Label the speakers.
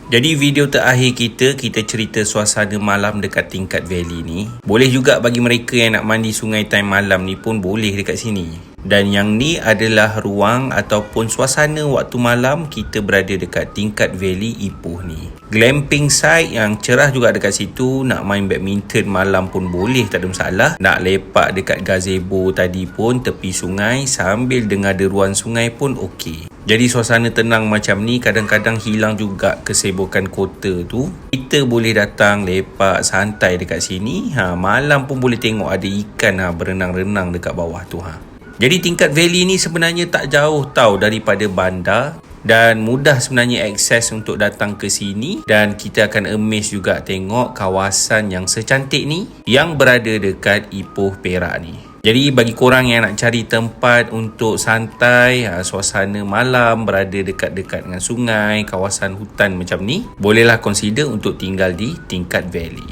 Speaker 1: Jadi video terakhir kita cerita suasana malam dekat Tingkat Valley ni. Boleh juga bagi mereka yang nak mandi sungai time malam ni pun boleh dekat sini. Dan yang ni adalah ruang ataupun suasana waktu malam kita berada dekat Tingkat Valley Ipoh ni. Glamping site yang cerah juga dekat situ. Nak main badminton malam pun boleh, tak ada masalah. Nak lepak dekat gazebo tadi pun tepi sungai sambil dengar deruan sungai pun okey. Jadi suasana tenang macam ni, kadang-kadang hilang juga kesibukan kota tu. Kita boleh datang lepak santai dekat sini. Malam pun boleh tengok ada ikan berenang-renang dekat bawah tu. Jadi Tingkat Valley ni sebenarnya tak jauh tau daripada bandar. Dan mudah sebenarnya akses untuk datang ke sini. Dan kita akan amazed juga tengok kawasan yang secantik ni yang berada dekat Ipoh, Perak ni. Jadi bagi korang yang nak cari tempat untuk santai, suasana malam berada dekat-dekat dengan sungai, kawasan hutan macam ni, bolehlah consider untuk tinggal di Tingkat Valley.